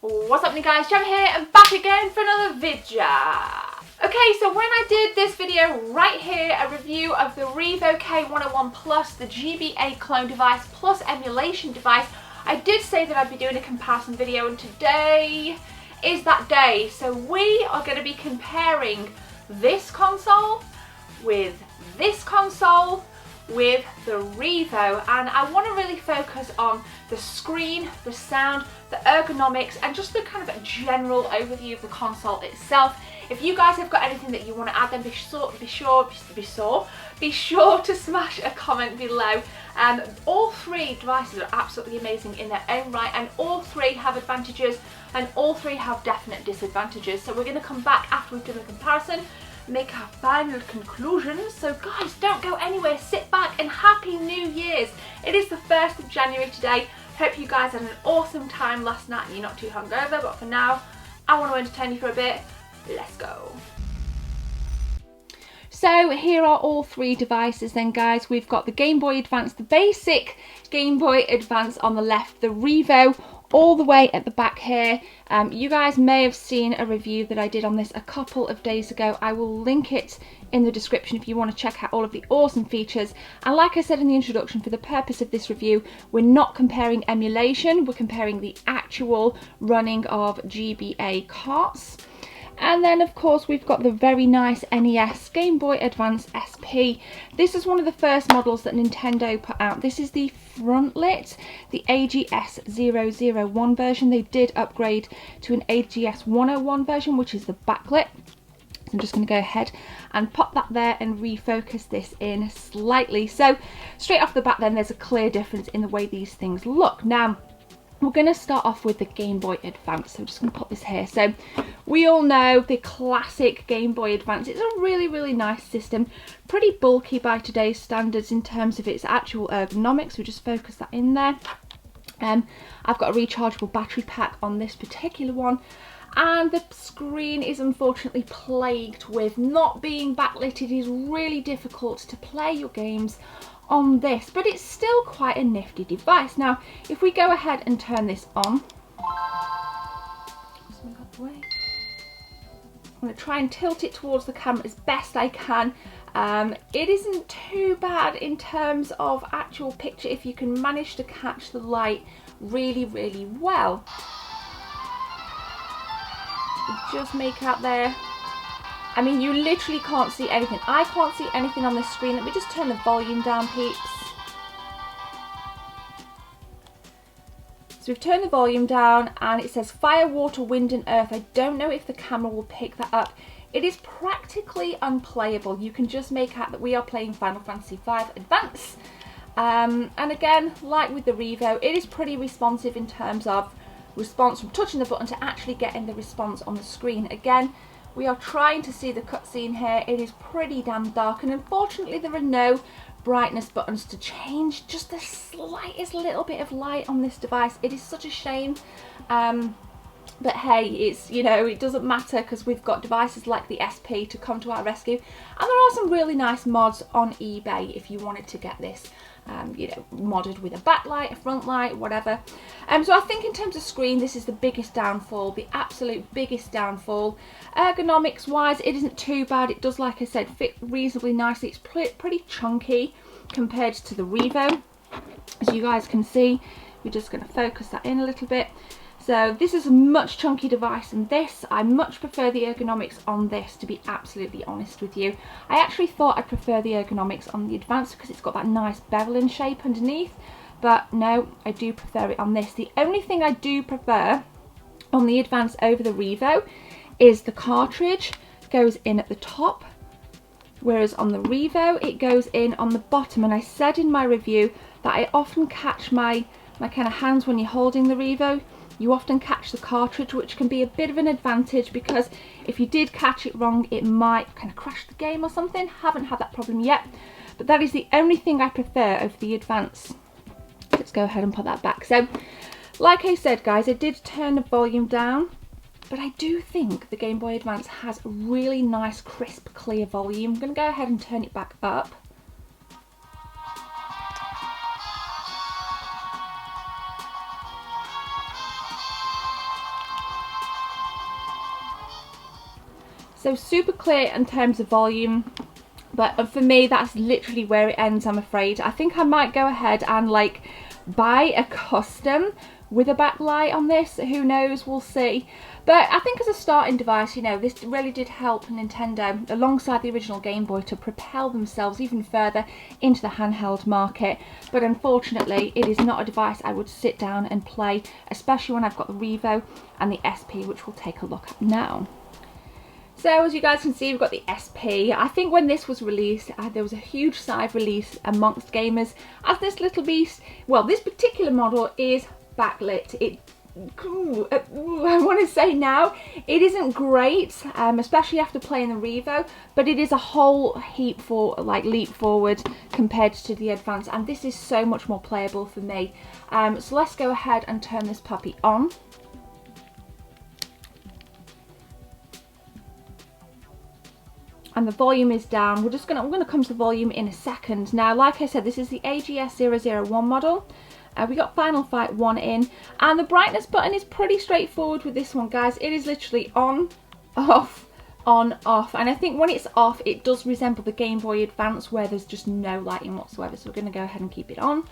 What's happening guys, Gem here and back again for another video. Okay, so when I did this video right here, a review of the Revo K101 Plus, the GBA clone device plus emulation device, I did say that I'd be doing a comparison video, and today is that day. So we are going to be comparing this console with this console with the Revo, and I want to really focus on the screen, the sound, the ergonomics, and just the kind of a general overview of the console itself. If you guys have got anything that you want to add, then be sure to smash a comment below. All three devices are absolutely amazing in their own right, and all three have advantages and all three have definite disadvantages. So we're going to come back after we've done the comparison, make our final conclusions. So guys, don't go anywhere, sit back, and Happy New Year's. It is the 1st of January today. Hope you guys had an awesome time last night and you're not too hungover, but for now, I want to entertain you for a bit. Let's go. So here are all three devices then guys. We've got the Game Boy Advance, the basic Game Boy Advance on the left, the Revo all the way at the back here. You guys may have seen a review that I did on this a couple of days ago. I will link it in the description if you want to check out all of the awesome features. And like I said in the introduction, for the purpose of this review, we're not comparing emulation, we're comparing the actual running of GBA carts. And then of course we've got the very nice NES Game Boy Advance SP. This is one of the first models that Nintendo put out. This is the frontlit, the AGS001 version. They did upgrade to an AGS101 version, which is the backlit. So I'm just going to go ahead and pop that there and refocus this in slightly. So straight off the bat then, there's a clear difference in the way these things look. Now, we're going to start off with the Game Boy Advance, so I'm just going to put this here. So we all know the classic Game Boy Advance. It's a really nice system, pretty bulky by today's standards in terms of its actual ergonomics. We just focus that in there. I've got a rechargeable battery pack on this particular one, and the screen is unfortunately plagued with not being backlit. It is really difficult to play your games on this, but it's still quite a nifty device. Now if we go ahead and turn this on, I'm going to try and tilt it towards the camera as best I can. It isn't too bad in terms of actual picture if you can manage to catch the light really well. Just make out there, I mean, you literally can't see anything. I can't see anything on this screen. Let me just turn the volume down, peeps. So we've turned the volume down and it says fire, water, wind and earth. I don't know if the camera will pick that up. It is practically unplayable. You can just make out that we are playing Final Fantasy V Advance. And again, like with the Revo, it is pretty responsive in terms of response from touching the button to actually getting the response on the screen. Again, we are trying to see the cutscene here. It is pretty damn dark, and unfortunately there are no brightness buttons to change just the slightest little bit of light on this device. It is such a shame, but hey, it's, you know, it doesn't matter because we've got devices like the SP to come to our rescue, and there are some really nice mods on eBay if you wanted to get this you know, modded with a backlight, a front light, whatever. So I think in terms of screen, this is the biggest downfall, the absolute biggest downfall. Ergonomics wise, it isn't too bad. It does, like I said, fit reasonably nicely. It's pretty chunky compared to the Revo, as you guys can see. We're just going to focus that in a little bit. So this is a much chunky device than this. I much prefer the ergonomics on this, to be absolutely honest with you. I actually thought I'd prefer the ergonomics on the Advance because it's got that nice beveling shape underneath, but no, I do prefer it on this. The only thing I do prefer on the Advance over the Revo is the cartridge goes in at the top, whereas on the Revo it goes in on the bottom. And I said in my review that I often catch my kind of hands when you're holding the Revo. You often catch the cartridge, which can be a bit of an advantage because if you did catch it wrong, it might kind of crash the game or something. Haven't had that problem yet, but that is the only thing I prefer over the Advance. Let's go ahead and put that back. So, like I said, guys, I did turn the volume down, but I do think the Game Boy Advance has a really nice, crisp, clear volume. I'm going to go ahead and turn it back up. So super clear in terms of volume, but for me that's literally where it ends, I'm afraid. I think I might go ahead and like buy a custom with a backlight on this, who knows, we'll see. But I think as a starting device, you know, this really did help Nintendo, alongside the original Game Boy, to propel themselves even further into the handheld market. But unfortunately, it is not a device I would sit down and play, especially when I've got the Revo and the SP, which we'll take a look at now. So as you guys can see, we've got the SP. I think when this was released, there was a huge sigh of release amongst gamers, as this little beast, well, this particular model is backlit. I want to say now, it isn't great, especially after playing the Revo, but it is a whole leap forward compared to the Advance, and this is so much more playable for me. So let's go ahead and turn this puppy on. And the volume is down. I'm going to come to the volume in a second. Now, like I said, this is the AGS001 model. We got Final Fight 1 in, and the brightness button is pretty straightforward with this one, guys. It is literally on, off, on, off, and I think when it's off, it does resemble the Game Boy Advance, where there's just no lighting whatsoever. So we're going to go ahead and keep it on.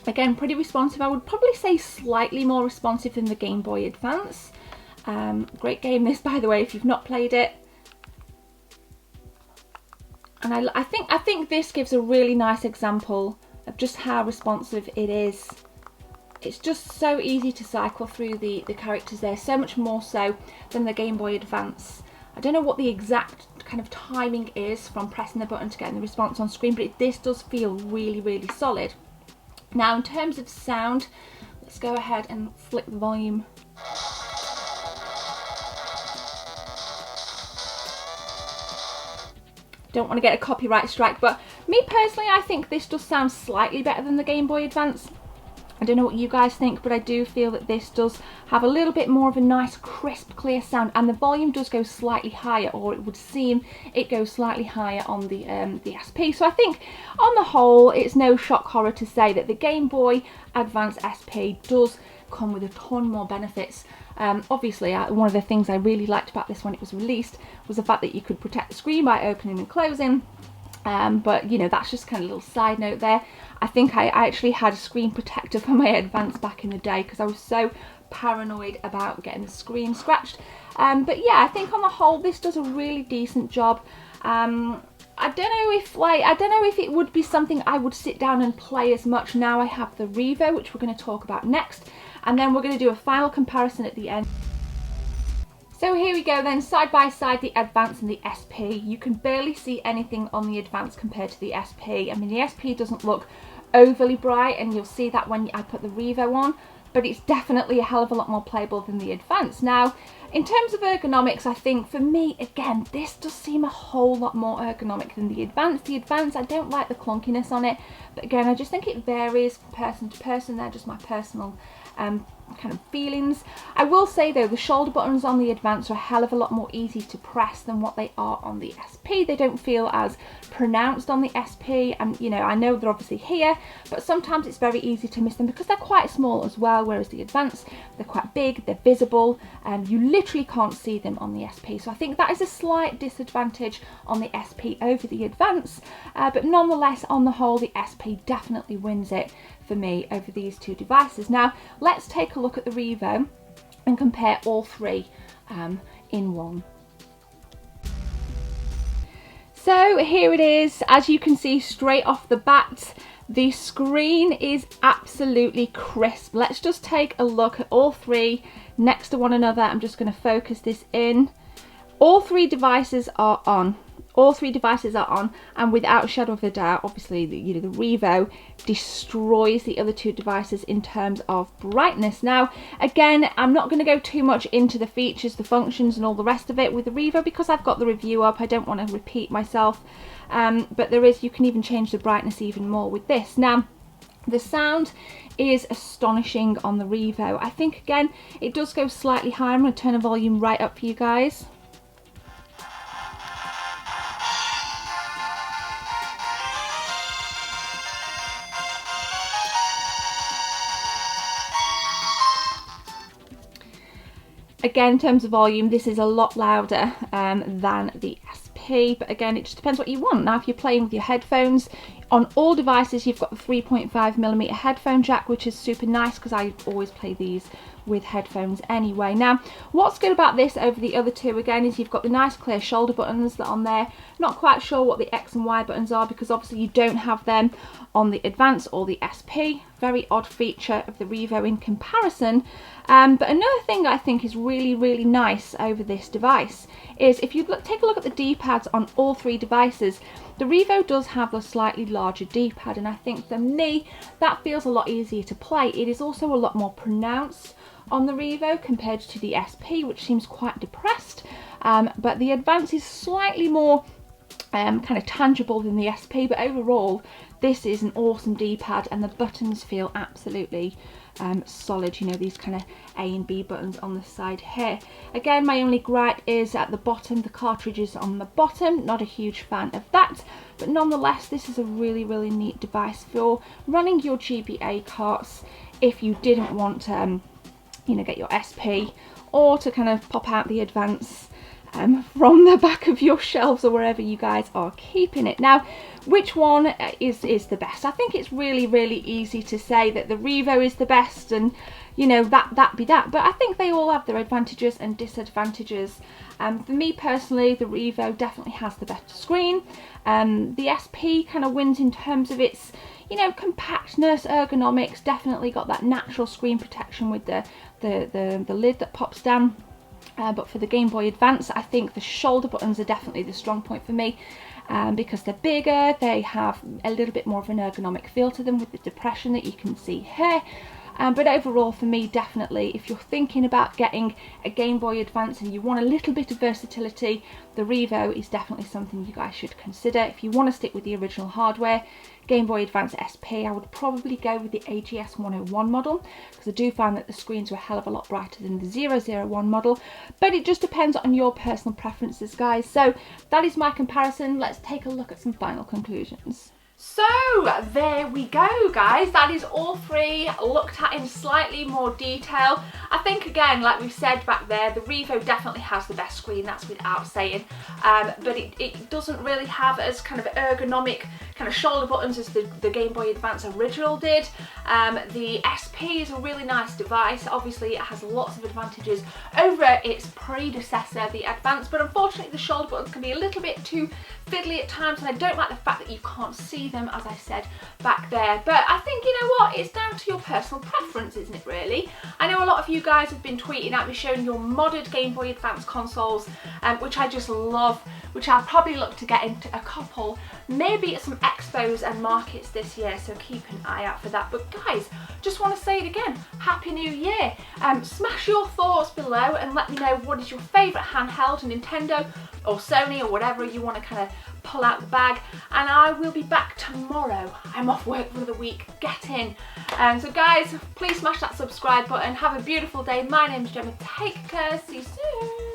Again, pretty responsive. I would probably say slightly more responsive than the Game Boy Advance. Great game this, by the way, if you've not played it. And I think this gives a really nice example of just how responsive it is. It's just so easy to cycle through the characters there, so much more so than the Game Boy Advance. I don't know what the exact kind of timing is from pressing the button to getting the response on screen, but this does feel really, really solid. Now, in terms of sound, let's go ahead and flick the volume. Don't want to get a copyright strike, but me personally, I think this does sound slightly better than the Game Boy Advance. I don't know what you guys think, but I do feel that this does have a little bit more of a nice, crisp, clear sound, and the volume does go slightly higher, or it would seem it goes slightly higher on the SP. So I think, on the whole, it's no shock horror to say that the Game Boy Advance SP does come with a ton more benefits. Obviously, one of the things I really liked about this when it was released was the fact that you could protect the screen by opening and closing. But, you know, that's just kind of a little side note there. I think I actually had a screen protector for my Advance back in the day because I was so paranoid about getting the screen scratched. But yeah, I think on the whole, this does a really decent job. I don't know if it would be something I would sit down and play as much. Now I have the Revo, which we're going to talk about next, and then we're going to do a final comparison at the end. So here we go then, side by side, the Advance and the SP. You can barely see anything on the Advance compared to the SP. I mean, the SP doesn't look overly bright, and you'll see that when I put the Revo on, but it's definitely a hell of a lot more playable than the Advance. Now, in terms of ergonomics, I think for me, again, this does seem a whole lot more ergonomic than the Advance. The Advance, I don't like the clunkiness on it, but again, I just think it varies from person to person. They're just my personal kind of feelings. I will say though, the shoulder buttons on the Advance are a hell of a lot more easy to press than what they are on the SP. They don't feel as pronounced on the SP, and you know, I know they're obviously here, but sometimes it's very easy to miss them because they're quite small as well, whereas the Advance, they're quite big, they're visible, and you literally can't see them on the SP. So I think that is a slight disadvantage on the SP over the Advance, but nonetheless, on the whole, the SP definitely wins it for me over these two devices. Now, let's take a look at the Revo and compare all three in one. So here it is. As you can see straight off the bat, the screen is absolutely crisp. Let's just take a look at all three next to one another. I'm just going to focus this in. All three devices are on. All three devices are on, and without a shadow of a doubt, obviously, the Revo destroys the other two devices in terms of brightness. Now, again, I'm not going to go too much into the features, the functions, and all the rest of it with the Revo because I've got the review up. I don't want to repeat myself, but you can even change the brightness even more with this. Now, the sound is astonishing on the Revo. I think, again, it does go slightly higher. I'm going to turn the volume right up for you guys. Again, in terms of volume, this is a lot louder than the SP, but again, it just depends what you want. Now, if you're playing with your headphones, on all devices, you've got the 3.5mm headphone jack, which is super nice because I always play these with headphones anyway. Now, what's good about this over the other two, again, is you've got the nice clear shoulder buttons that are on there. Not quite sure what the X and Y buttons are because obviously you don't have them on the Advance or the SP. Very odd feature of the Revo in comparison. But another thing I think is really, really nice over this device is if you take a look at the D-pads on all three devices, the Revo does have a slightly larger D-pad, and I think for me that feels a lot easier to play. It is also a lot more pronounced on the Revo compared to the SP, which seems quite depressed, but the Advance is slightly more kind of tangible than the SP, but overall this is an awesome D-pad and the buttons feel absolutely solid. You know, these kind of A and B buttons on the side here. Again, my only gripe is at the bottom, the cartridge is on the bottom. Not a huge fan of that, but nonetheless this is a really, really neat device for running your GBA carts if you didn't want to you know, get your SP, or to kind of pop out the Advance from the back of your shelves or wherever you guys are keeping it. Now, which one is the best? I think it's really, really easy to say that the Revo is the best, and you know, that be that, but I think they all have their advantages and disadvantages. For me personally, the Revo definitely has the better screen. The SP kind of wins in terms of its, you know, compactness, ergonomics, definitely got that natural screen protection with the lid that pops down. But for the Game Boy Advance, I think the shoulder buttons are definitely the strong point for me, because they're bigger, they have a little bit more of an ergonomic feel to them with the depression that you can see here. But overall for me, definitely, if you're thinking about getting a Game Boy Advance and you want a little bit of versatility, the Revo is definitely something you guys should consider. If you want to stick with the original hardware, Game Boy Advance SP, I would probably go with the AGS101 model, because I do find that the screens are a hell of a lot brighter than the 001 model, but it just depends on your personal preferences, guys. So that is my comparison. Let's take a look at some final conclusions. So there we go, guys. That is all three looked at in slightly more detail. I think, again, like we said back there, the Revo definitely has the best screen, that's without saying, but it doesn't really have as kind of ergonomic kind of shoulder buttons as the Game Boy Advance original did. The SP is a really nice device. Obviously it has lots of advantages over its predecessor, the Advance, but unfortunately the shoulder buttons can be a little bit too fiddly at times, and I don't like the fact that you can't see them, as I said back there. But I think, you know what, it's down to your personal preference, isn't it, really? I know a lot of you guys have been tweeting at me showing your modded Game Boy Advance consoles, which I just love, which I'll probably look to get into a couple, maybe at some expos and markets this year, so keep an eye out for that. But guys, just want to say it again, Happy New Year. Smash your thoughts below and let me know what is your favourite handheld, Nintendo or Sony or whatever you want to kind of pull out the bag, and I will be back tomorrow. I'm off work for the week, get in. So guys, please smash that subscribe button. Have a beautiful day. My name's Gemma, take care, see you soon.